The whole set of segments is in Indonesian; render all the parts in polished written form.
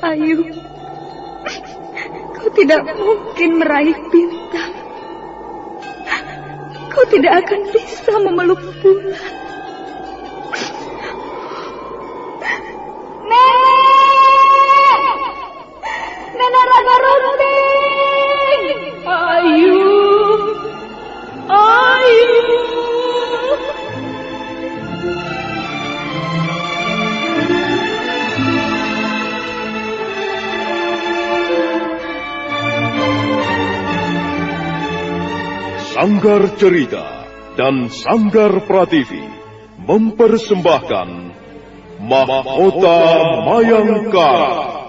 Ayu, kau tidak mungkin meraih bintang. Kau tidak akan bisa memeluk bulan. Nenek Raga Runting! Ayu! Sanggar Cerita dan Sanggar Prativi mempersembahkan Mahkota Mayangkara.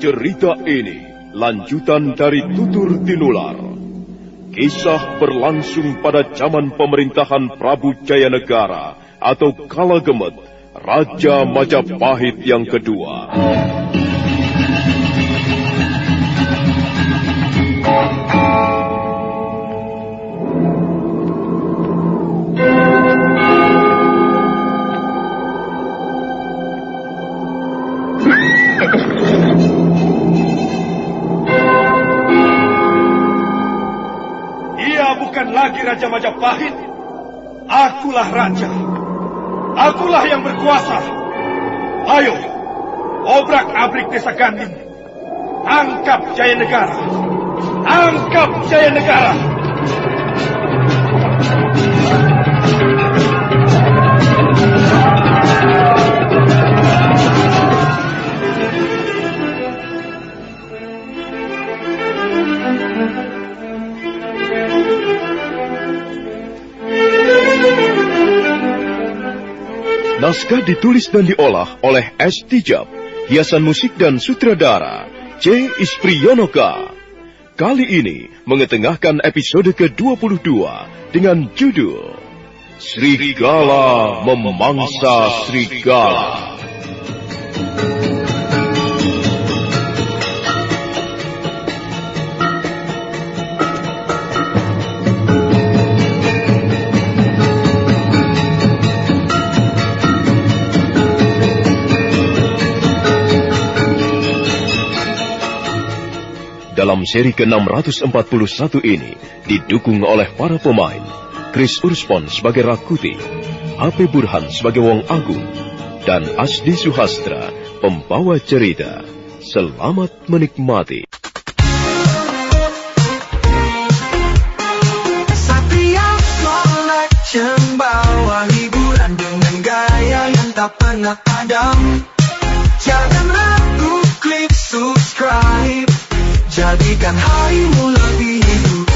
Cerita ini lanjutan dari Tutur Tinular. Kisah berlangsung pada zaman pemerintahan Prabu Jayanegara atau Kala Gemet, Raja Majapahit yang kedua. Bukan lagi Raja Majapahit. Akulah raja. Akulah yang berkuasa. Ayo, obrak-abrik desa Ganding. Angkap Jayanegara. Angkap Jayanegara. Naskah ditulis dan diolah oleh S. Tijab, hiasan musik dan sutradara C. Ispriyonoka. Kali ini mengetengahkan episode ke-22 dengan judul Serigala Memangsa Serigala. Dalam seri ke-641 ini didukung oleh para pemain Chris Urspon sebagai Rakuti, HP Burhan sebagai Wong Agung, dan Asdi Suhastra pembawa cerita. Selamat menikmati. Satria Molek membawa hiburan dengan gaya yang tak pernah padam. Jangan ragu, klik subscribe. Jadikan harimu lebih hidup.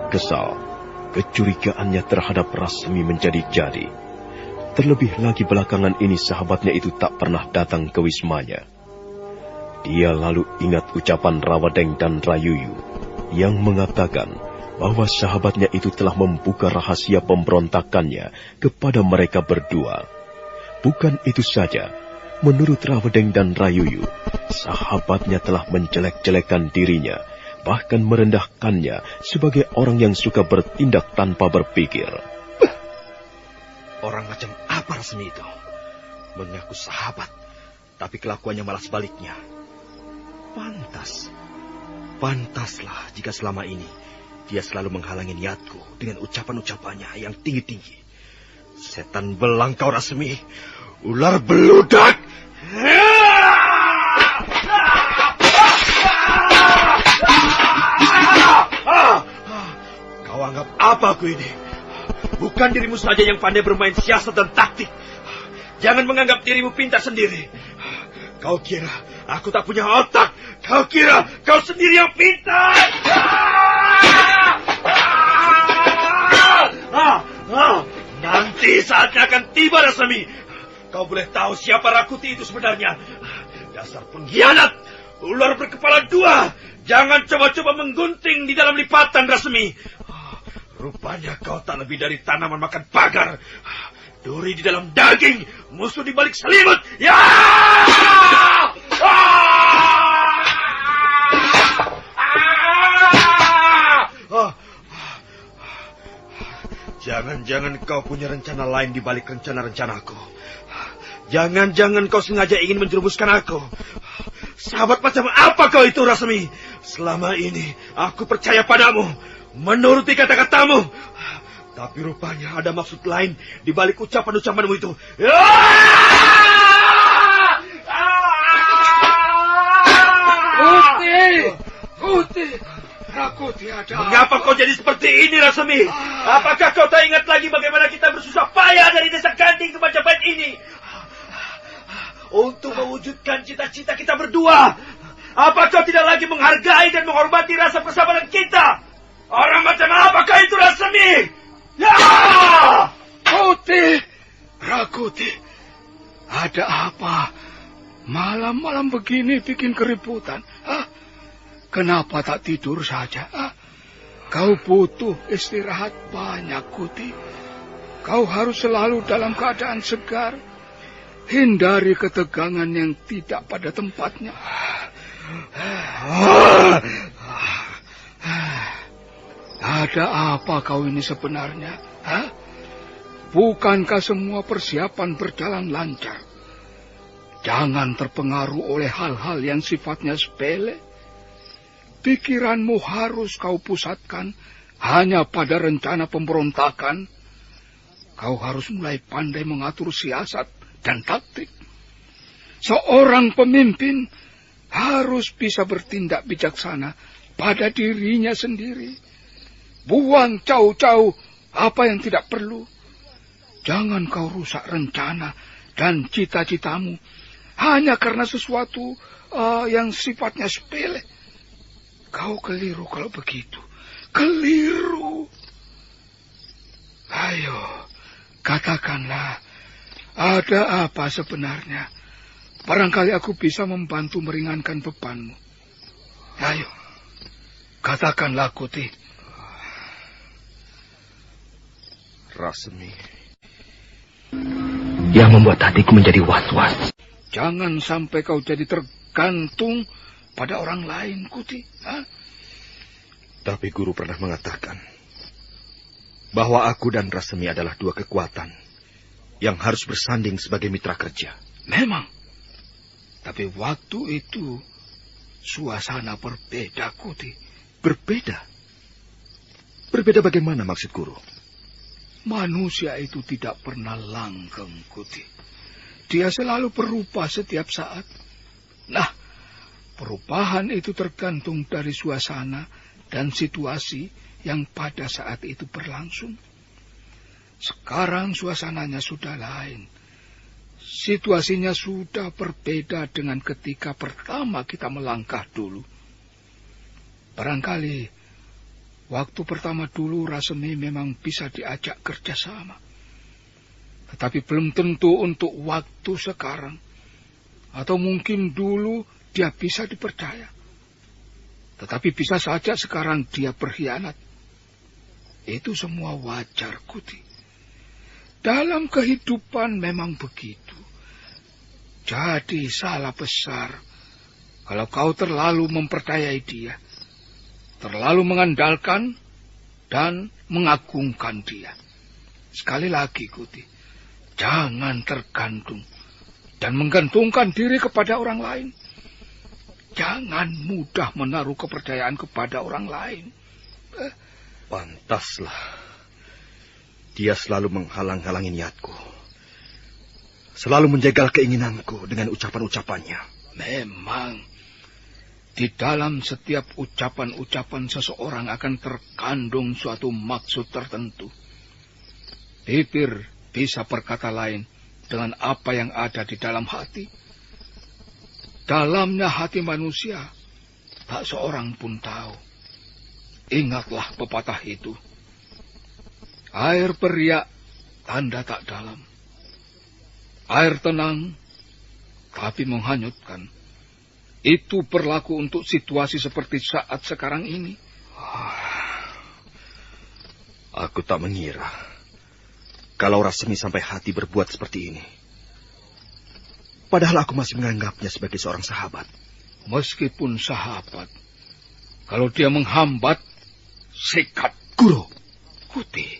Kesal, kecurigaannya terhadap Rasmi menjadi-jadi. Terlebih lagi belakangan ini sahabatnya itu tak pernah datang ke wismanya. Dia lalu ingat ucapan Rawadeng dan Rayuyu yang mengatakan bahwa sahabatnya itu telah membuka rahasia pemberontakannya kepada mereka berdua. Bukan itu saja, menurut Rawadeng dan Rayuyu, sahabatnya telah menjelek-jelekan dirinya, bahkan merendahkannya sebagai orang yang suka bertindak tanpa berpikir. Orang macam apa Rasmi itu? Mengaku sahabat, tapi kelakuannya malah sebaliknya. Pantaslah jika selama ini dia selalu menghalangi niatku dengan ucapan-ucapannya yang tinggi-tinggi. Setan belang kau Rasmi, ular beludak! Kau anggap Apa aku ini? Bukan dirimu saja yang pandai bermain siasat dan taktik. Jangan menganggap dirimu pintar sendiri. Kau kira aku tak punya otak? Kau kira kau sendiri yang pintar? Nanti saatnya akan tiba, Rasmi. Kau boleh tahu siapa Rakuti itu sebenarnya. Dasar pengkhianat, ular berkepala dua. Jangan coba-coba menggunting di dalam lipatan, Rasmi. Rupanya kau tak lebih dari tanaman makan pagar. Duri di dalam daging, musuh di balik selimut. Ya! Jangan-jangan kau punya rencana lain di balik rencana-rencanaku. Jangan-jangan kau sengaja ingin menjerumuskan aku. Sahabat macam apa kau itu, Rasmi? Selama ini aku percaya padamu, menuruti kata-katamu. Tapi rupanya ada maksud lain di balik ucapan-ucapanmu itu. Kuti, Rakuti ada. Mengapa kau jadi seperti ini, Rasmi? Apakah kau tak ingat lagi bagaimana kita bersusah payah dari desa Ganding ke Majapahit ini? Untuk mewujudkan cita-cita kita berdua. Apa kau tidak lagi menghargai dan menghormati rasa persahabatan kita? Orang macam apakah itu, Rasmi? Ya! Kuti, Rakuti, ada apa? Malam-malam begini bikin keributan. Kenapa tak tidur saja? Kau butuh istirahat banyak, Kuti. Kau harus selalu dalam keadaan segar. Hindari ketegangan yang tidak pada tempatnya. Ada apa kau ini sebenarnya? Bukankah semua persiapan berjalan lancar? Jangan terpengaruh oleh hal-hal yang sifatnya sepele. Pikiranmu harus kau pusatkan hanya pada rencana pemberontakan. Kau harus mulai pandai mengatur siasat dan taktik. Seorang pemimpin harus bisa bertindak bijaksana pada dirinya sendiri. Buang jauh-jauh apa yang tidak perlu. Jangan kau rusak rencana dan cita-citamu hanya karena sesuatu yang sifatnya sepele. Kau keliru kalau begitu. Keliru. Ayo, katakanlah, ada apa sebenarnya? Barangkali aku bisa membantu meringankan bebanmu. Ayo, katakanlah, Kuti. Rasmi, yang membuat hatiku menjadi was-was. Jangan sampai kau jadi tergantung pada orang lain, Kuti. Tapi guru pernah mengatakan bahwa aku dan Rasmi adalah dua kekuatan yang harus bersanding sebagai mitra kerja. Memang. Tapi waktu itu suasana berbeda, Kuti. Berbeda? Berbeda bagaimana maksud guru? Manusia itu tidak pernah langgeng, Kuti. Dia selalu berubah setiap saat. Nah, perubahan itu tergantung dari suasana dan situasi yang pada saat itu berlangsung. Sekarang suasananya sudah lain. Situasinya sudah berbeda dengan ketika pertama kita melangkah dulu. Barangkali waktu pertama dulu Rasmi memang bisa diajak kerjasama. Tetapi belum tentu untuk waktu sekarang. Atau mungkin dulu dia bisa dipercaya. Tetapi bisa saja sekarang dia berkhianat. Itu semua wajar, Kuti. Dalam kehidupan memang begitu. Jadi salah besar kalau kau terlalu mempercayai dia. Terlalu mengandalkan dan mengagungkan dia. Sekali lagi, Kuti. Jangan tergantung dan menggantungkan diri kepada orang lain. Jangan mudah menaruh kepercayaan kepada orang lain. Pantaslah. Dia selalu menghalang-halangi niatku. Selalu menjegal keinginanku dengan ucapan-ucapannya. Memang. Di dalam setiap ucapan-ucapan seseorang akan terkandung suatu maksud tertentu. Bibir bisa berkata lain dengan apa yang ada di dalam hati. Dalamnya hati manusia, tak seorang pun tahu. Ingatlah pepatah itu. Air beriak, tanda tak dalam. Air tenang, tapi menghanyutkan. Itu berlaku untuk situasi seperti saat sekarang ini. Aku tak mengira kalau Rasmi sampai hati berbuat seperti ini. Padahal aku masih menganggapnya sebagai seorang sahabat. Meskipun sahabat, kalau dia menghambat, sikat. Guru, Kuti,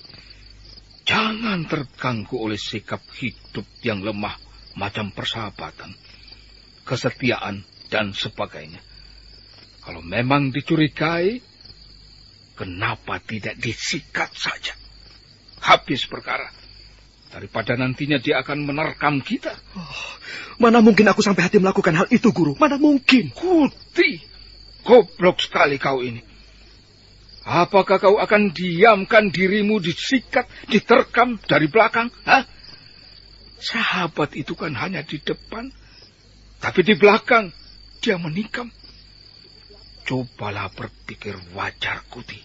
jangan terganggu oleh sikap hidup yang lemah macam persahabatan, kesetiaan, dan sebagainya. Kalau memang dicurigai, kenapa tidak disikat saja? Habis perkara. Daripada nantinya dia akan menerkam kita. mana mungkin aku sampai hati melakukan hal itu, Guru? Mana mungkin? Kuti, goblok sekali kau ini. Apakah kau akan diamkan dirimu disikat, diterkam dari belakang? Hah? Sahabat itu kan hanya di depan, tapi di belakang dia menikam. Cobalah berpikir wajar, Kuti.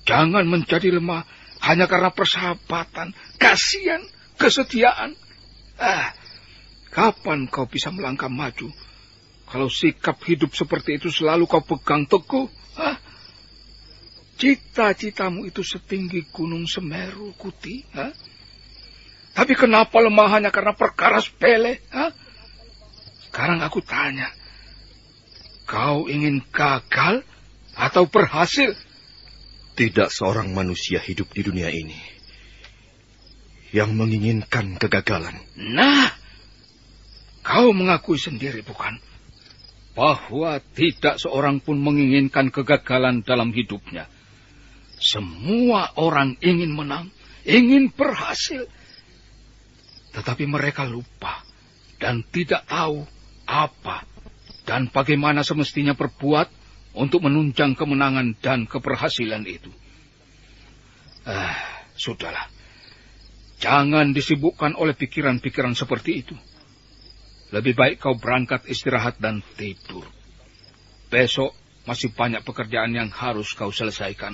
Jangan menjadi lemah hanya karena persahabatan, kasihan, kesetiaan. Kapan kau bisa melangkah maju kalau sikap hidup seperti itu selalu kau pegang teguh? Cita-citamu itu setinggi gunung Semeru, Kuti. Tapi kenapa lemah hanya karena perkara sepele? Sekarang aku tanya, kau ingin gagal atau berhasil? Tidak seorang manusia hidup di dunia ini yang menginginkan kegagalan. Nah, kau mengakui sendiri, bukan? Bahwa tidak seorang pun menginginkan kegagalan dalam hidupnya. Semua orang ingin menang, ingin berhasil. Tetapi mereka lupa dan tidak tahu apa dan bagaimana semestinya berbuat untuk menunjang kemenangan dan keberhasilan itu. Sudahlah. Jangan disibukkan oleh pikiran-pikiran seperti itu. Lebih baik kau berangkat istirahat dan tidur. Besok masih banyak pekerjaan yang harus kau selesaikan.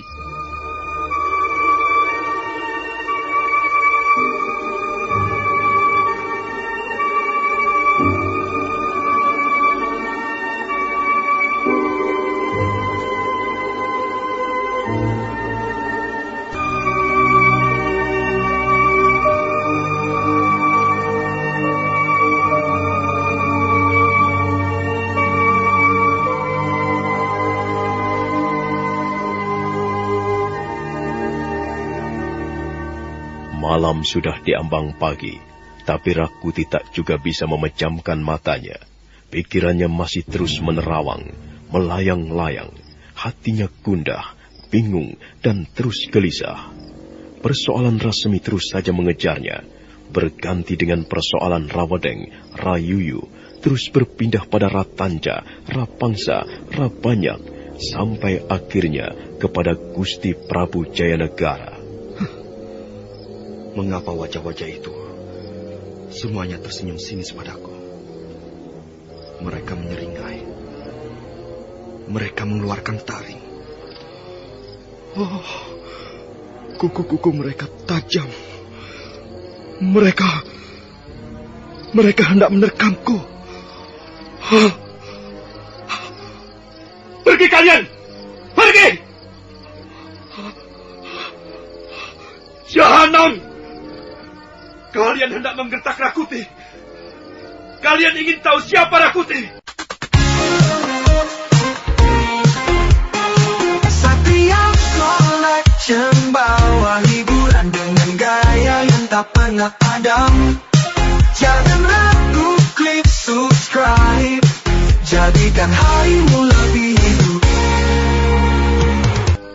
Malam sudah diambang pagi, tapi Rakuti tak juga bisa memejamkan matanya. Pikirannya masih terus menerawang, melayang-layang. Hatinya gundah, bingung, dan terus gelisah. Persoalan Rasmi terus saja mengejarnya, berganti dengan persoalan Rawadeng, Rayuyu, terus berpindah pada Ratanja, Rapangsa, Rabanyak, sampai akhirnya kepada Gusti Prabu Jayanegara. Mengapa wajah-wajah itu semuanya tersenyum sinis padaku? Mereka menyeringai. Mereka mengeluarkan taring. Kuku-kuku mereka tajam. Mereka hendak menerkamku. Pergi kalian! Pergi! Jahanam! Kalian hendak menggertak Rakuti. Kalian ingin tahu siapa Rakuti? Satria Collection bawa hiburan dengan gaya yang tak pernah padam. Jangan ragu, klik subscribe. Jadikan harimu lebih hidup.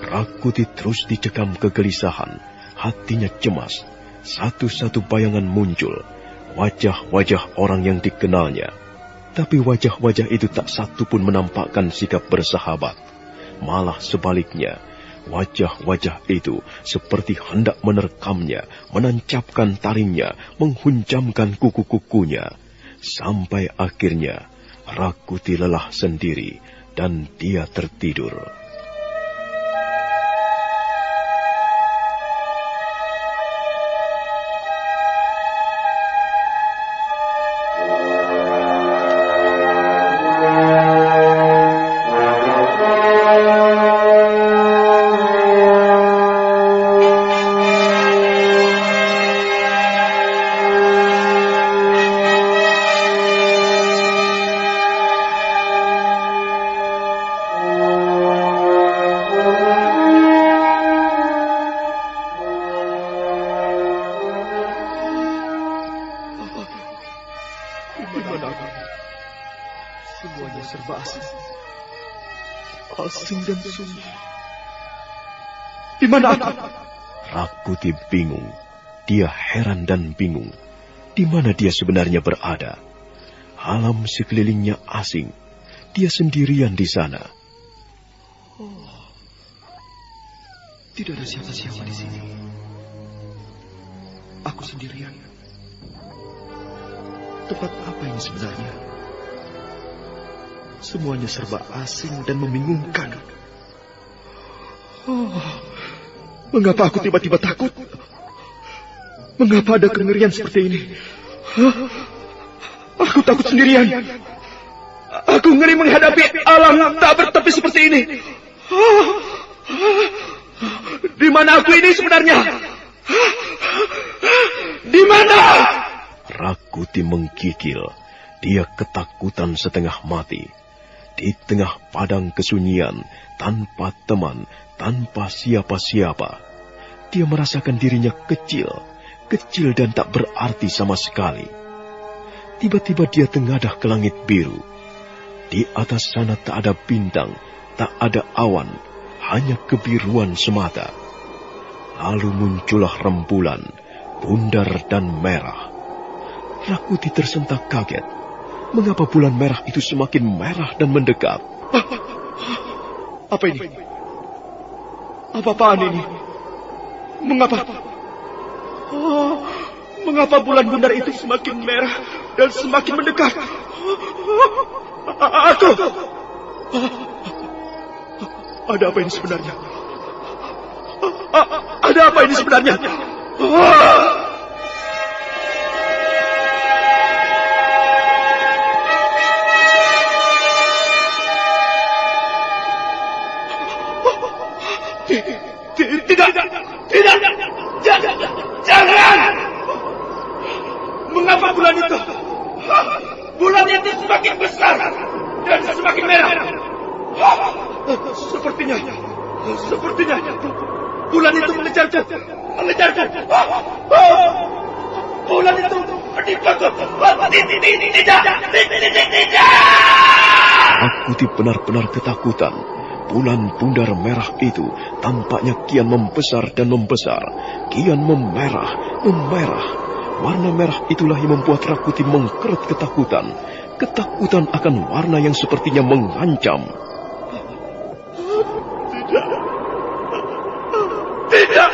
Rakuti terus dicekam kegelisahan, hatinya cemas. Satu-satu bayangan muncul, wajah-wajah orang yang dikenalnya. Tapi wajah-wajah itu tak satu pun menampakkan sikap bersahabat. Malah sebaliknya, wajah-wajah itu seperti hendak menerkamnya, menancapkan taringnya, menghunjamkan kuku-kukunya. Sampai akhirnya, Rakuti lelah sendiri dan dia tertidur. Semuanya serba asing. Asing dan sunyi. Di mana aku? Rakuti bingung. Dia heran dan bingung. Di mana dia sebenarnya berada? Alam sekelilingnya asing. Dia sendirian di sana. Tidak ada siapa-siapa di sini. Aku sendirian. Tempat apa ini sebenarnya? Semuanya serba asing dan membingungkan. Mengapa aku tiba-tiba takut? Mengapa ada kengerian seperti ini? Aku takut sendirian. Aku ngeri menghadapi alam tak bertepi seperti ini. Di mana aku ini sebenarnya? Di mana? Rakuti menggigil. Dia ketakutan setengah mati. Di tengah padang kesunyian, tanpa teman, tanpa siapa-siapa. Dia merasakan dirinya kecil dan tak berarti sama sekali. Tiba-tiba dia tengadah ke langit biru. Di atas sana tak ada bintang, tak ada awan, hanya kebiruan semata. Lalu muncullah rembulan, bundar dan merah. Rakuti tersentak kaget. Mengapa bulan merah itu semakin merah dan mendekat? Apa ini? Apa-apaan ini? Mengapa? Mengapa bulan bundar itu semakin merah dan semakin mendekat? Aku! Ada apa ini sebenarnya? Ada apa ini sebenarnya? Tidak! Jangan! Mengapa bulan itu? Bulan itu semakin besar dan semakin merah. Sepertinya bulan itu mengejarku. Bulan itu menimpaku. Tidak! Rakuti benar-benar ketakutan. Bulan bundar merah itu tampaknya kian membesar dan membesar, kian memerah. Warna merah itulah yang membuat Rakuti mengkeret ketakutan. Ketakutan akan warna yang sepertinya mengancam. Tidak!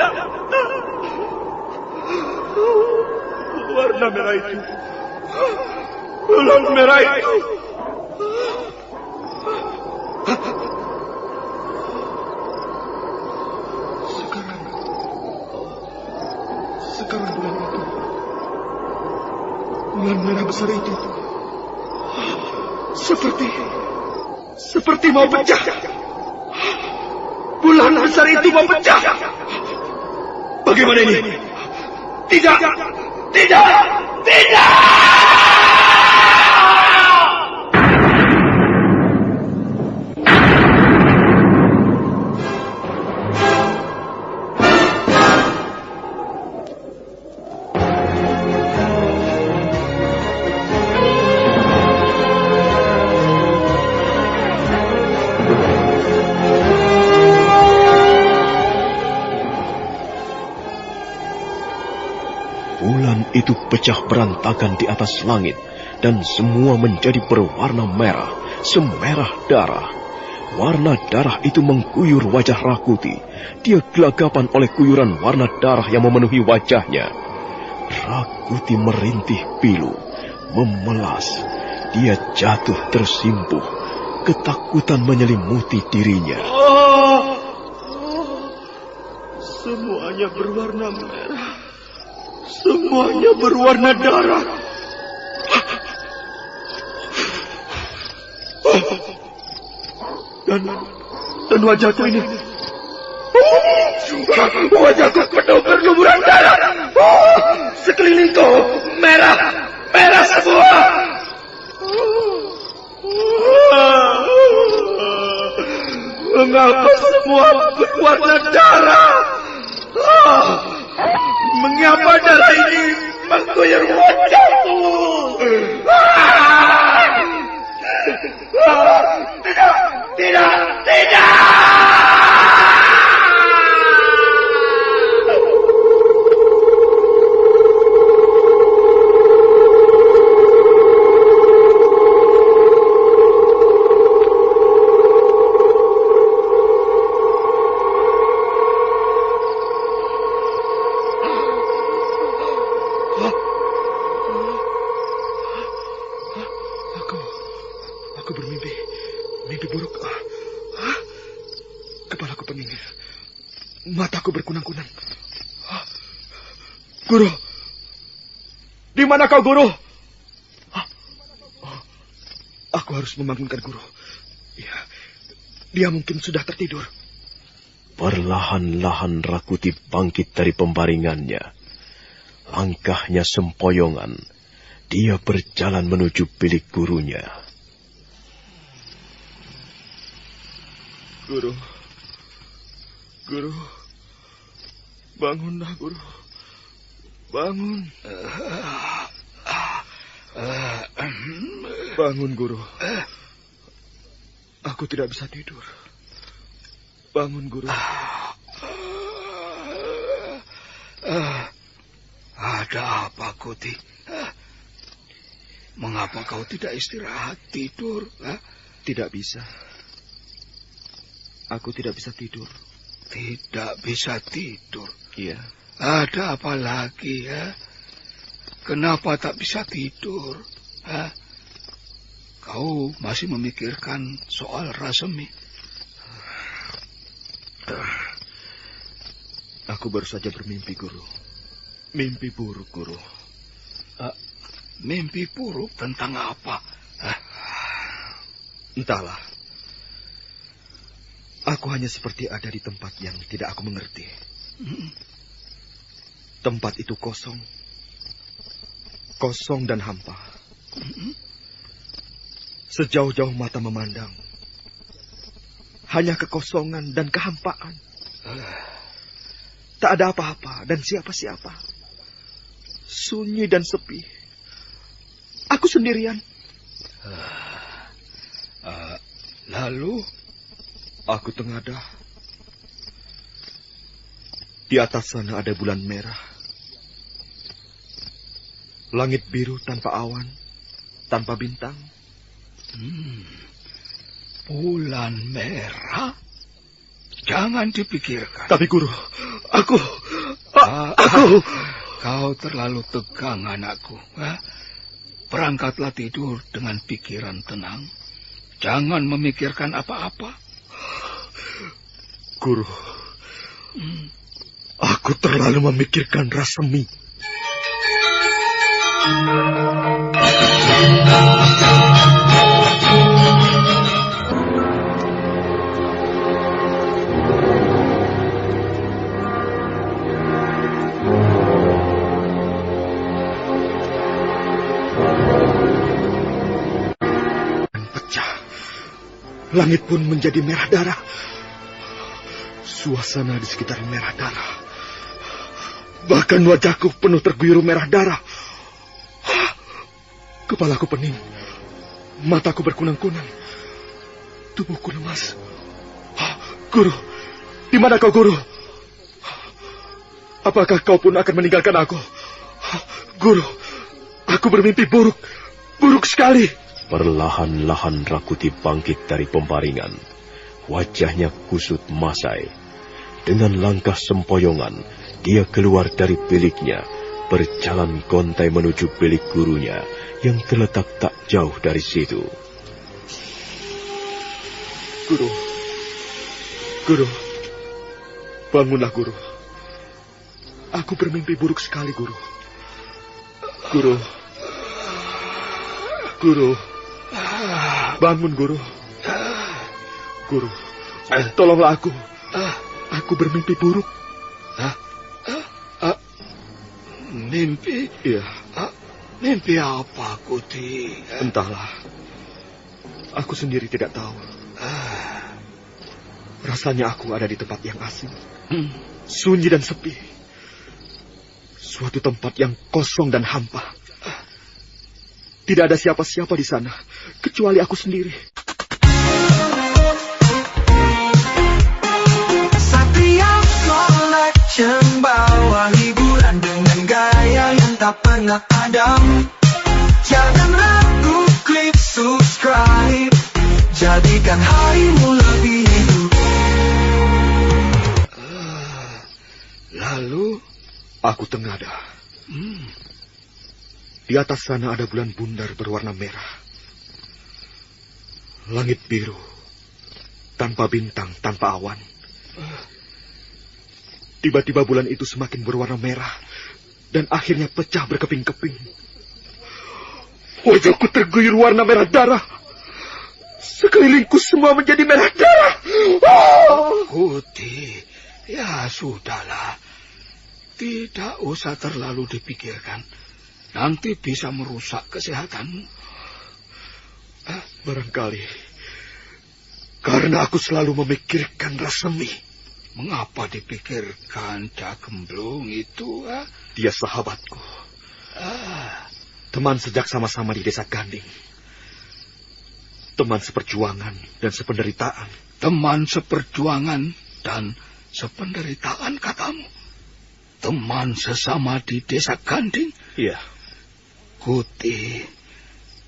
Warna merah itu. Bulan merah itu. Sekarang bulan merah besar itu seperti mau pecah. Bulan besar itu mau pecah. Bagaimana ini? Tidak! Bulan itu pecah berantakan di atas langit dan semua menjadi berwarna merah, semerah darah. Warna darah itu mengguyur wajah Rakuti. Dia gelagapan oleh guyuran warna darah yang memenuhi wajahnya. Rakuti merintih pilu, memelas. Dia jatuh tersimpuh. Ketakutan menyelimuti dirinya. Semuanya berwarna merah. Semuanya berwarna darah. Dan wajahku ini. Wajahku penuh berlumuran darah. Sekelilingku merah. Merah semua. Mengapa semua berwarna darah? Mengapa darah ini mengguyur wajahku? Tidak! Aku bermimpi. Mimpi buruk. Kepalaku pening. Mataku berkunang-kunang. Guru! Di mana kau, Guru? Aku harus membangunkan Guru. Ya, dia mungkin sudah tertidur. Perlahan-lahan Rakuti bangkit dari pembaringannya. Langkahnya sempoyongan. Dia berjalan menuju bilik gurunya. Guru. Bangunlah, Guru. Bangun. Bangun, Guru. Aku tidak bisa tidur. Bangun, Guru. Ada apa, Kuti? Mengapa kau tidak istirahat, tidur? Tidak bisa. Aku tidak bisa tidur. Tidak bisa tidur? Iya. Ada apa lagi, ya? Kenapa tak bisa tidur? Kau masih memikirkan soal Rasemi? Aku baru saja bermimpi, Guru. Mimpi buruk, Guru. Mimpi buruk tentang apa? Entahlah. Aku hanya seperti ada di tempat yang tidak aku mengerti. Tempat itu kosong. Kosong dan hampa. Sejauh-jauh mata memandang. Hanya kekosongan dan kehampaan. Tak ada apa-apa dan siapa-siapa. Sunyi dan sepi. Aku sendirian. Lalu? Aku tengadah. Di atas sana ada bulan merah. Langit biru tanpa awan, tanpa bintang. Bulan merah? Jangan dipikirkan. Tapi Guru, aku... Kau terlalu tegang, anakku. Berangkatlah tidur dengan pikiran tenang. Jangan memikirkan apa-apa. Guru, aku terlalu memikirkan Rasemi. Pecah. Langit pun menjadi merah darah. Suasana di sekitar merah darah. Bahkan wajahku penuh terguyur merah darah. Kepalaku pening. Mataku berkunang-kunang. Tubuhku lemas. Guru, di mana kau, Guru? Apakah kau pun akan meninggalkan aku? Guru, aku bermimpi buruk. Buruk sekali. Perlahan-lahan Rakuti bangkit dari pembaringan. Wajahnya kusut masai. Dengan langkah sempoyongan, dia keluar dari biliknya, berjalan gontai menuju bilik gurunya yang terletak tak jauh dari situ. Guru. Guru. Bangunlah, Guru. Aku bermimpi buruk sekali, Guru. Guru. Guru. Bangun, Guru. Guru, tolonglah aku. Aku bermimpi buruk. Mimpi? Iya. Mimpi apa, Kuti? Entahlah. Aku sendiri tidak tahu. Rasanya aku ada di tempat yang asing. Sunyi dan sepi. Suatu tempat yang kosong dan hampa. Tidak ada siapa-siapa di sana, kecuali aku sendiri. Satria Collection bawa hiburan dengan gaya yang tak pernah padam. Jangan ragu, klik subscribe. Jadikan harimu lebih hidup. Lalu? Aku tengada. Di atas sana ada bulan bundar berwarna merah. Langit biru. Tanpa bintang, tanpa awan. Tiba-tiba bulan itu semakin berwarna merah. Dan akhirnya pecah berkeping-keping. Wajahku terguyur warna merah darah. Sekelilingku semua menjadi merah darah. Kuti, ya sudahlah. Tidak usah terlalu dipikirkan. Nanti bisa merusak kesehatanmu. Barangkali karena aku selalu memikirkan Rasemi. Mengapa dipikirkan Cak Gemblung itu? Dia sahabatku. Teman sejak sama-sama di desa Ganding. Teman seperjuangan dan sependeritaan. Teman seperjuangan dan sependeritaan katamu? Teman sesama di desa Ganding? Iya. Kuti,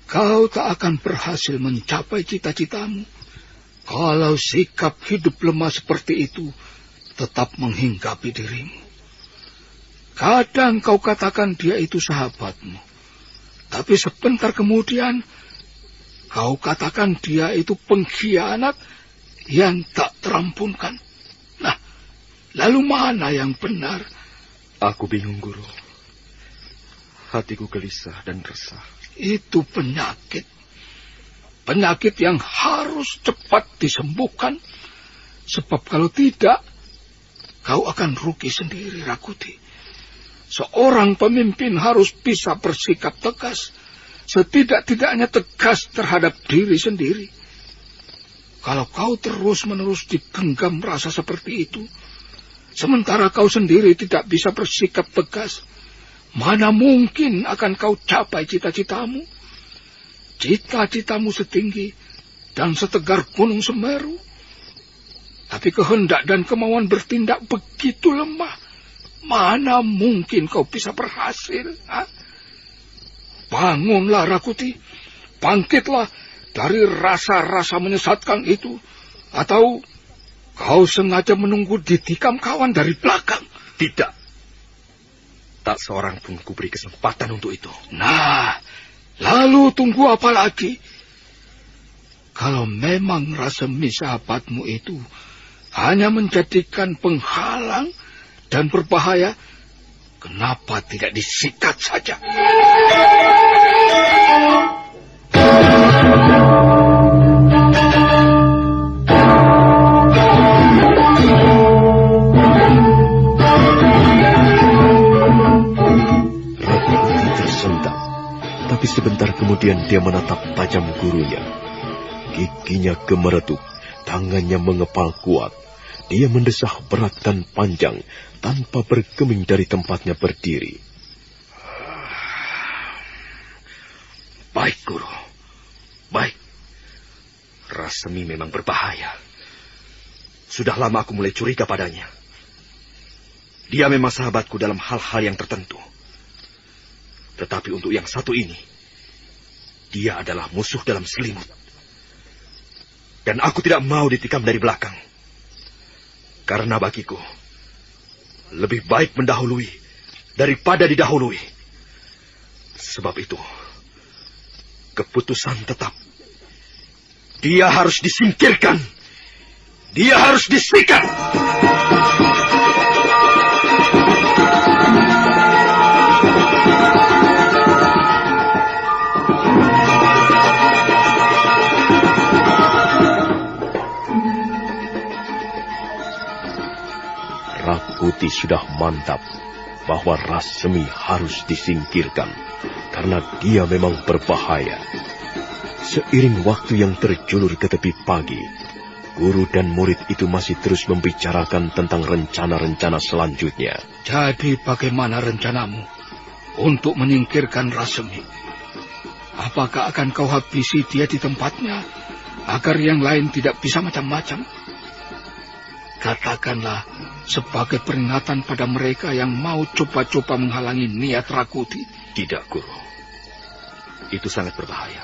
kau tak akan berhasil mencapai cita-citamu kalau sikap hidup lemah seperti itu tetap menghinggapi dirimu. Kadang kau katakan dia itu sahabatmu, tapi sebentar kemudian kau katakan dia itu pengkhianat yang tak terampunkan. Nah, lalu mana yang benar? Aku bingung, Guru. Hatiku gelisah dan resah. Itu penyakit. Penyakit yang harus cepat disembuhkan. Sebab kalau tidak, kau akan rugi sendiri, Rakuti. Seorang pemimpin harus bisa bersikap tegas. Setidak-tidaknya tegas terhadap diri sendiri. Kalau kau terus-menerus digenggam rasa seperti itu, sementara kau sendiri tidak bisa bersikap tegas, mana mungkin akan kau capai cita-citamu? Cita-citamu setinggi dan setegar gunung Semeru. Tapi kehendak dan kemauan bertindak begitu lemah. Mana mungkin kau bisa berhasil? Bangunlah, Rakuti. Bangkitlah dari rasa-rasa menyesatkan itu. Atau kau sengaja menunggu ditikam kawan dari belakang? Tidak. Tak seorang pun kuberi kesempatan untuk itu. Nah, lalu tunggu apa lagi? Kalau memang Rasemi sahabatmu itu hanya menjadikan penghalang dan berbahaya, kenapa tidak disikat saja? Tapi sebentar kemudian dia menatap tajam gurunya. Giginya gemeretuk, tangannya mengepal kuat. Dia mendesah berat dan panjang, tanpa bergeming dari tempatnya berdiri. Baik, Guru. Baik. Rasemi memang berbahaya. Sudah lama aku mulai curiga padanya. Dia memang sahabatku dalam hal-hal yang tertentu. Tetapi untuk yang satu ini, Dia adalah musuh dalam selimut. Dan aku tidak mau ditikam dari belakang. Karena bagiku, lebih baik mendahului daripada didahului. Sebab itu, keputusan tetap. Dia harus disingkirkan. Dia harus disikat. Rakuti sudah mantap bahwa Rasemi harus disingkirkan karena dia memang berbahaya. Seiring waktu yang terjulur ke tepi pagi, guru dan murid itu masih terus membicarakan tentang rencana-rencana selanjutnya. Jadi bagaimana rencanamu untuk menyingkirkan Rasemi? Apakah akan kau habisi dia di tempatnya agar yang lain tidak bisa macam-macam? Katakanlah sebagai peringatan pada mereka yang mau coba-coba menghalangi niat Rakuti. Tidak, Guru. Itu sangat berbahaya.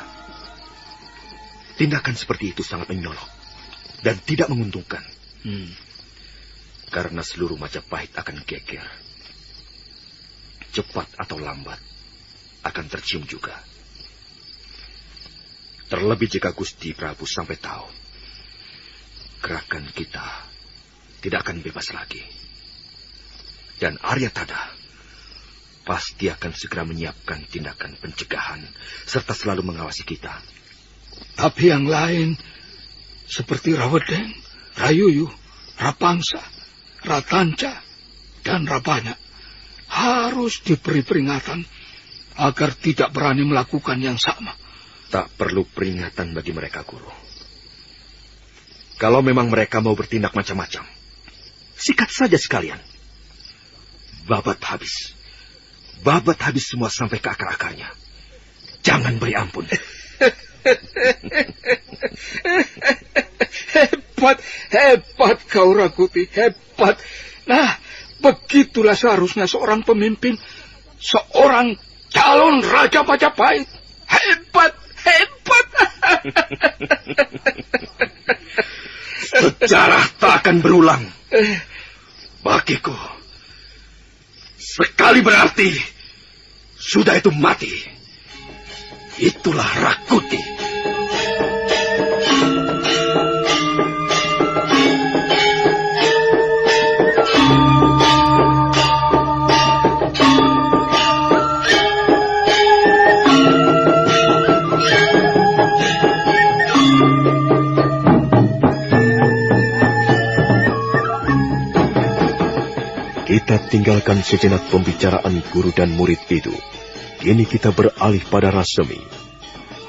Tindakan seperti itu sangat menyolok dan tidak menguntungkan. Karena seluruh Majapahit akan geger. Cepat atau lambat akan tercium juga. Terlebih jika Gusti Prabu sampai tahu gerakan kita tidak akan bebas lagi. Dan Aryatada pasti akan segera menyiapkan tindakan pencegahan serta selalu mengawasi kita. Tapi yang lain seperti Rawedeng, Rayuyu, Rapangsa, Ratanca, dan Rabanya harus diberi peringatan agar tidak berani melakukan yang sama. Tak perlu peringatan bagi mereka, Guru. Kalau memang mereka mau bertindak macam-macam, sikat saja sekalian. Babat habis. Babat habis semua sampai ke akar-akarnya. Jangan beri ampun. Hebat kau Rakuti, hebat. Nah, begitulah seharusnya seorang pemimpin, seorang calon Raja Majapahit. Hebat. Sejarah tak akan berulang. Bagiku, sekali berarti, sudah itu mati. Itulah Rakuti. Kita tinggalkan sejenak pembicaraan guru dan murid itu. Kini kita beralih pada Rasemi.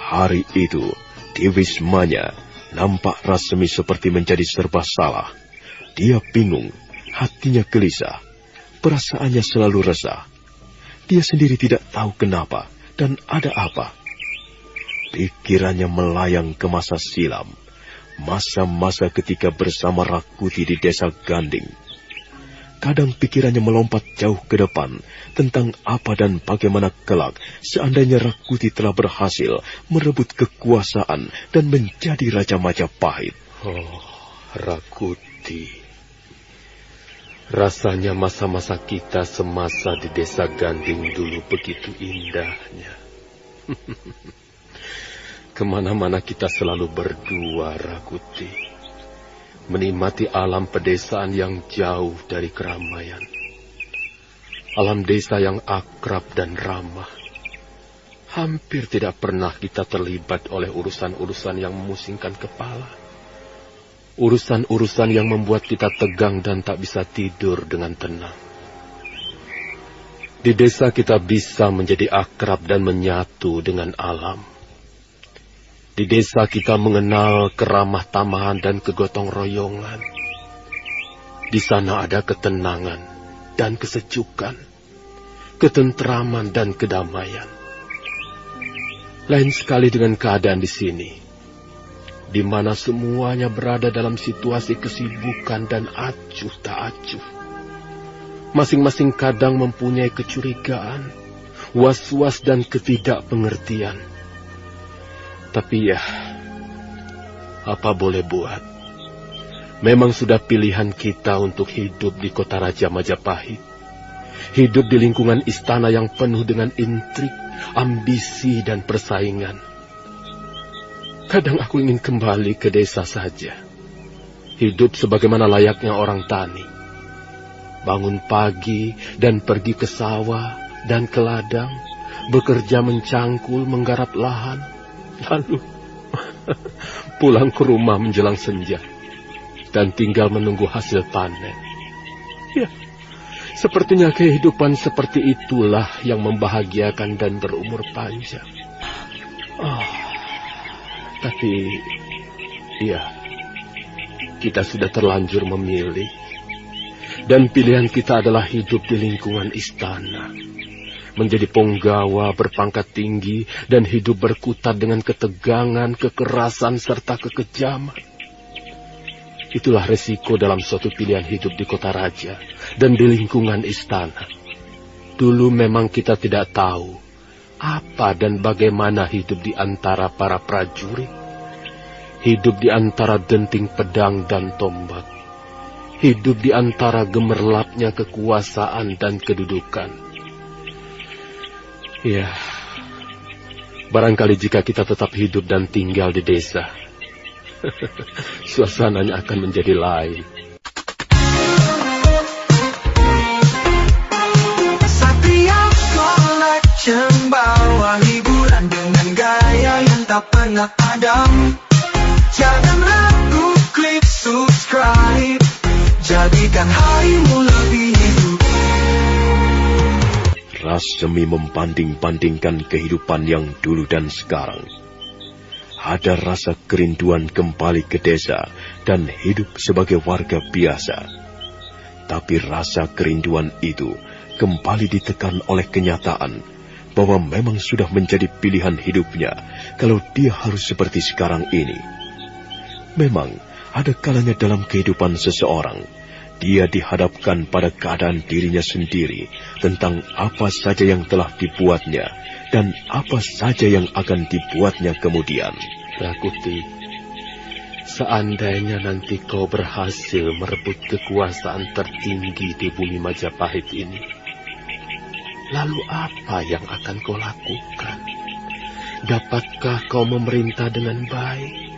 Hari itu, di wismanya, nampak Rasemi seperti menjadi serba salah. Dia bingung, hatinya gelisah, perasaannya selalu resah. Dia sendiri tidak tahu kenapa dan ada apa. Pikirannya melayang ke masa silam, masa-masa ketika bersama Rakuti di desa Ganding. Kadang pikirannya melompat jauh ke depan tentang apa dan bagaimana kelak seandainya Rakuti telah berhasil merebut kekuasaan dan menjadi Raja Majapahit. Oh, Rakuti. Rasanya masa-masa kita semasa di desa Ganding dulu begitu indahnya. Kemana-mana kita selalu berdua, Rakuti. Menikmati alam pedesaan yang jauh dari keramaian. Alam desa yang akrab dan ramah. Hampir tidak pernah kita terlibat oleh urusan-urusan yang memusingkan kepala. Urusan-urusan yang membuat kita tegang dan tak bisa tidur dengan tenang. Di desa kita bisa menjadi akrab dan menyatu dengan alam. Di desa kita mengenal keramah tamahan dan kegotong royongan. Di sana ada ketenangan dan kesejukan, ketentraman dan kedamaian. Lain sekali dengan keadaan di sini, di mana semuanya berada dalam situasi kesibukan dan acuh tak acuh. Masing-masing kadang mempunyai kecurigaan, was-was dan ketidakpengertian. Tapi ya, apa boleh buat? Memang sudah pilihan kita untuk hidup di kota Raja Majapahit. Hidup di lingkungan istana yang penuh dengan intrik, ambisi, dan persaingan. Kadang aku ingin kembali ke desa saja. Hidup sebagaimana layaknya orang tani. Bangun pagi dan pergi ke sawah dan ke ladang, bekerja mencangkul, menggarap lahan, lalu pulang ke rumah menjelang senja dan tinggal menunggu hasil panen. Ya, sepertinya kehidupan seperti itulah yang membahagiakan dan berumur panjang. Tapi, ya, kita sudah terlanjur memilih. Dan pilihan kita adalah hidup di lingkungan istana. Menjadi penggawa berpangkat tinggi dan hidup berkutat dengan ketegangan, kekerasan, serta kekejaman. Itulah resiko dalam suatu pilihan hidup di kota raja dan di lingkungan istana. Dulu memang kita tidak tahu apa dan bagaimana hidup di antara para prajurit. Hidup di antara denting pedang dan tombak. Hidup di antara gemerlapnya kekuasaan dan kedudukan. Ya, barangkali jika kita tetap hidup dan tinggal di desa, suasananya akan menjadi lain. Satria Collection bawa hiburan dengan gaya yang tak pernah padam. Jangan ragu, klik subscribe. Jadikan harimu lebih hidup. Rasemi membanding-bandingkan kehidupan yang dulu dan sekarang. Ada rasa kerinduan kembali ke desa dan hidup sebagai warga biasa. Tapi rasa kerinduan itu kembali ditekan oleh kenyataan bahwa memang sudah menjadi pilihan hidupnya kalau dia harus seperti sekarang ini. Memang ada kalanya dalam kehidupan seseorang, dia dihadapkan pada keadaan dirinya sendiri tentang apa saja yang telah dibuatnya dan apa saja yang akan dibuatnya kemudian. Rakuti, seandainya nanti kau berhasil merebut kekuasaan tertinggi di bumi Majapahit ini, lalu apa yang akan kau lakukan? Dapatkah kau memerintah dengan baik?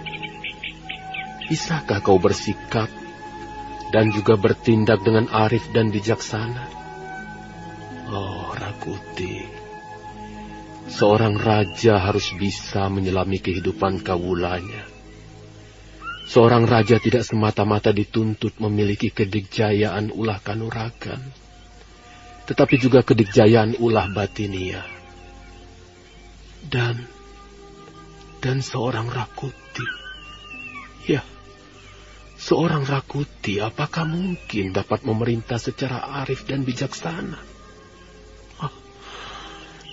Bisakah kau bersikap dan juga bertindak dengan arif dan bijaksana? Oh, Rakuti, seorang raja harus bisa menyelami kehidupan kawulanya. Seorang raja tidak semata-mata dituntut memiliki kedikjayaan ulah kanuragan, tetapi juga kedikjayaan ulah batinia. Dan seorang Rakuti, ya, seorang Rakuti apakah mungkin dapat memerintah secara arif dan bijaksana?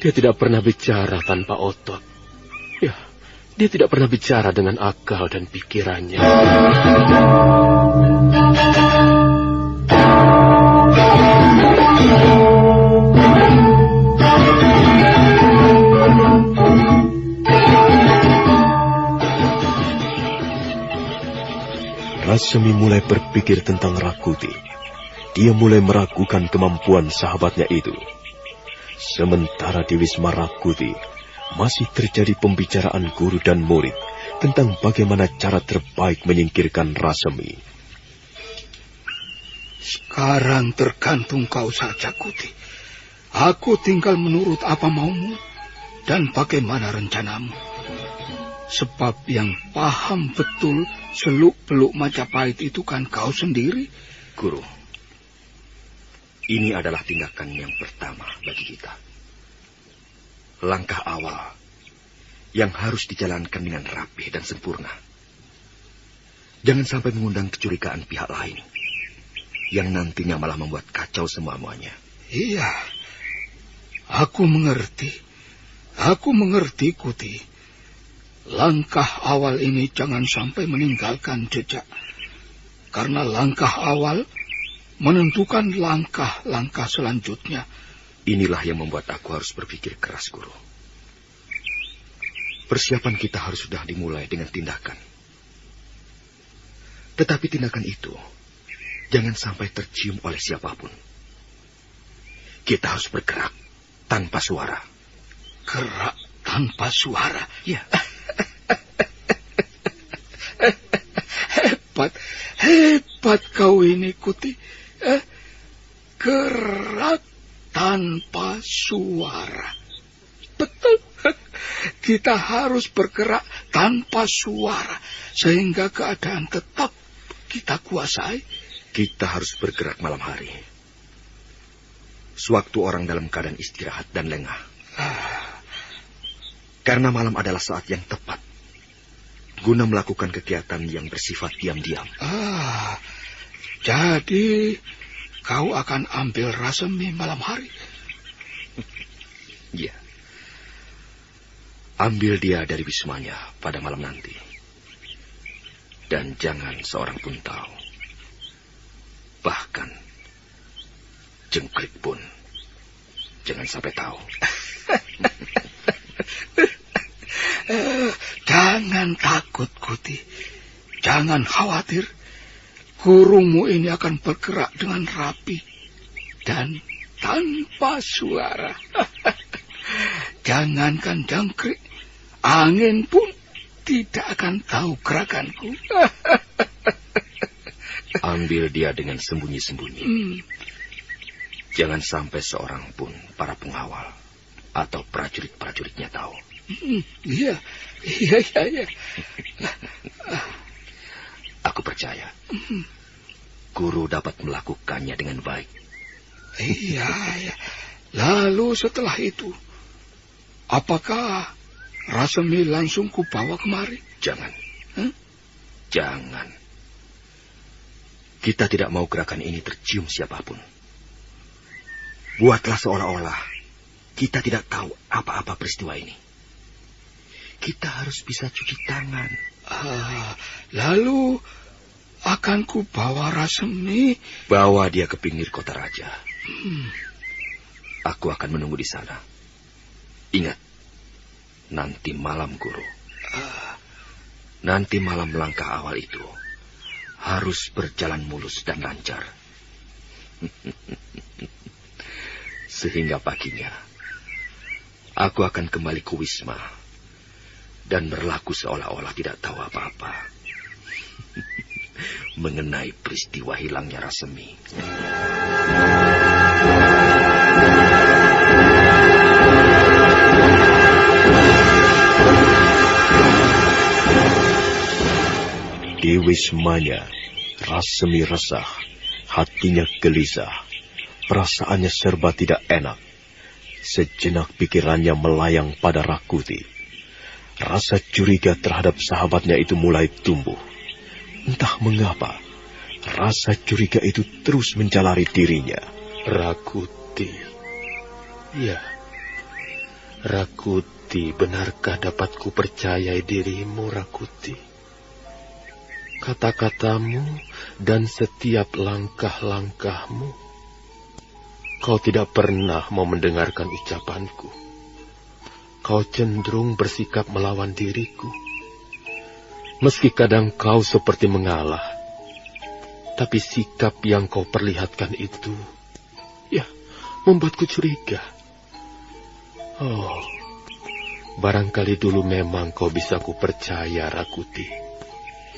Dia tidak pernah bicara tanpa otot. Ya, dia tidak pernah bicara dengan akal dan pikirannya. Rasemi mulai berpikir tentang Rakuti. Dia mulai meragukan kemampuan sahabatnya itu. Sementara di Wisma Rakuti, masih terjadi pembicaraan guru dan murid tentang bagaimana cara terbaik menyingkirkan Rasemi. Sekarang tergantung kau saja, Kuti. Aku tinggal menurut apa maumu dan bagaimana rencanamu. Sebab yang paham betul seluk-beluk Majapahit itu kan kau sendiri. Guru, ini adalah tindakan yang pertama bagi kita. Langkah awal yang harus dijalankan dengan rapih dan sempurna. Jangan sampai mengundang kecurigaan pihak lain yang nantinya malah membuat kacau semuanya. Iya, aku mengerti. Aku mengerti, Kuti. Langkah awal ini jangan sampai meninggalkan jejak. Karena langkah awal menentukan langkah-langkah selanjutnya. Inilah yang membuat aku harus berpikir keras, Guru. persiapan kita harus sudah dimulai dengan tindakan. Tetapi tindakan itu jangan sampai tercium oleh siapapun. Kita harus bergerak tanpa suara. Gerak tanpa suara? Ya. Hebat kau ini, Kuti. Gerak tanpa suara. Betul. Kita harus bergerak tanpa suara, sehingga keadaan tetap kita kuasai. Kita harus bergerak malam hari. Sewaktu orang dalam keadaan istirahat dan lengah. Karena malam adalah saat yang tepat guna melakukan kegiatan yang bersifat diam-diam. Jadi kau akan ambil Rasemi malam hari? Ya. Ambil dia dari Wismanya pada malam nanti. Dan jangan seorang pun tahu. Bahkan Jengkrik pun jangan sampai tahu. Jangan takut, Kuti. Jangan khawatir. Gurumu ini akan bergerak dengan rapi dan tanpa suara. Jangankan Jangkrik, angin pun tidak akan tahu gerakanku. Ambil dia dengan sembunyi-sembunyi. Jangan sampai seorang pun para pengawal atau prajurit-prajuritnya tahu. Iya. Aku percaya guru dapat melakukannya dengan baik. Iya. Lalu setelah itu, apakah Rasemi langsung kubawa kemari? Jangan. Jangan. Kita tidak mau gerakan ini tercium siapapun. Buatlah seolah-olah kita tidak tahu apa-apa peristiwa ini. Kita harus bisa cuci tangan. Lalu akan kubawa Rasemi. Bawa dia ke pinggir kota raja. Aku akan menunggu di sana. Ingat, nanti malam, Guru. Nanti malam langkah awal itu harus berjalan mulus dan lancar. Sehingga paginya, aku akan kembali ke Wisma dan berlaku seolah-olah tidak tahu apa-apa mengenai peristiwa hilangnya Rasemi. Di Wismanya, Rasemi resah, hatinya gelisah, perasaannya serba tidak enak. Sejenak pikirannya melayang pada Rakuti. Rasa curiga terhadap sahabatnya itu mulai tumbuh. Entah mengapa, rasa curiga itu terus menjalari dirinya. Rakuti. Ya, Rakuti, benarkah dapat ku percayai dirimu, Rakuti? Kata-katamu dan setiap langkah-langkahmu, kau tidak pernah mau mendengarkan ucapanku. Kau cenderung bersikap melawan diriku. Meski kadang kau seperti mengalah, tapi sikap yang kau perlihatkan itu, ya, membuatku curiga. Oh, barangkali dulu memang kau bisa ku percaya, Rakuti.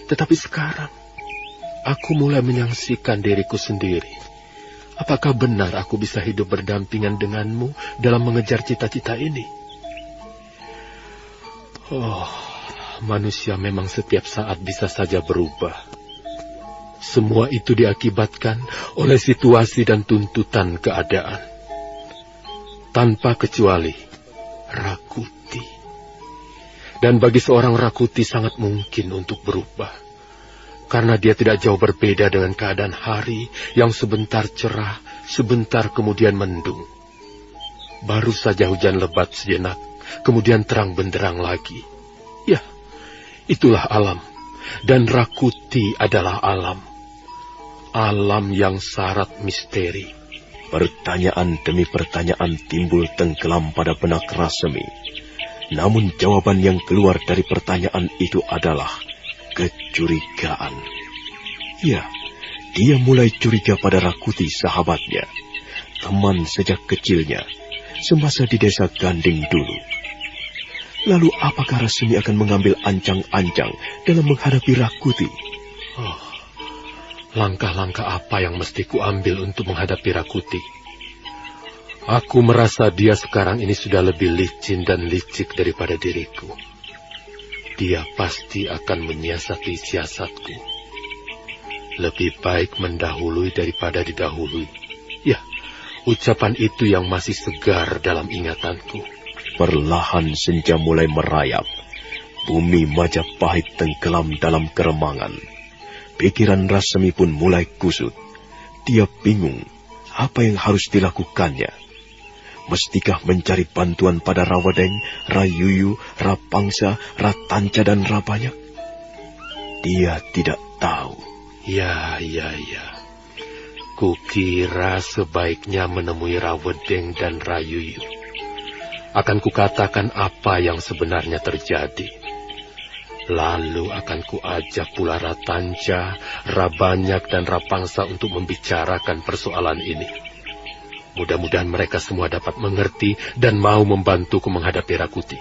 Tetapi sekarang, aku mulai menyaksikan diriku sendiri. Apakah benar aku bisa hidup berdampingan denganmu dalam mengejar cita-cita ini? Oh, manusia memang setiap saat bisa saja berubah. Semua itu diakibatkan oleh situasi dan tuntutan keadaan. Tanpa kecuali Rakuti. Dan bagi seorang Rakuti sangat mungkin untuk berubah. Karena dia tidak jauh berbeda dengan keadaan hari yang sebentar cerah, sebentar kemudian mendung. Baru saja hujan lebat sejenak, kemudian terang benderang lagi. Ya, itulah alam. Dan Rakuti adalah alam. Alam yang syarat misteri. Pertanyaan demi pertanyaan timbul tenggelam pada benak Rasemi. Namun jawaban yang keluar dari pertanyaan itu adalah kecurigaan. Ya, dia mulai curiga pada Rakuti sahabatnya, teman sejak kecilnya, semasa di desa Ganding dulu. Lalu apakah Rasmi akan mengambil ancang-ancang dalam menghadapi Rakuti? Oh, langkah-langkah apa yang mesti kuambil untuk menghadapi Rakuti? Aku merasa dia sekarang ini sudah lebih licin dan licik daripada diriku. Dia pasti akan menyiasati siasatku. Lebih baik mendahului daripada didahului. Ya, ucapan itu yang masih segar dalam ingatanku. Perlahan senja mulai merayap. Bumi Majapahit tenggelam dalam keremangan. Pikiran Rasmi pun mulai kusut. Dia bingung apa yang harus dilakukannya. Mestikah mencari bantuan pada Rawadeng, Rayuyu, Rapangsa, Ratanca, dan Rabanyak? Dia tidak tahu. Ya. Kukira sebaiknya menemui Rawadeng dan Rayuyu. Akan kukatakan apa yang sebenarnya terjadi. Lalu akan kuajak pula Ratanca, Rabanyak, dan Rapangsa untuk membicarakan persoalan ini. Mudah-mudahan mereka semua dapat mengerti dan mau membantuku menghadapi Rakuti.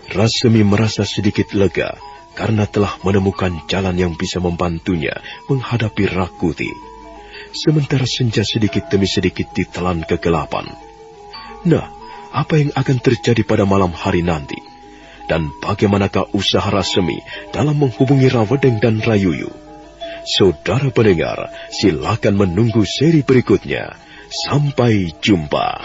Rasmi merasa sedikit lega karena telah menemukan jalan yang bisa membantunya menghadapi Rakuti. Sementara senja sedikit demi sedikit ditelan kegelapan. Nah, apa yang akan terjadi pada malam hari nanti? Dan bagaimanakah usaha Rasmi dalam menghubungi Rawadeng dan Rayuyu? Saudara pendengar, silakan menunggu seri berikutnya. Sampai jumpa.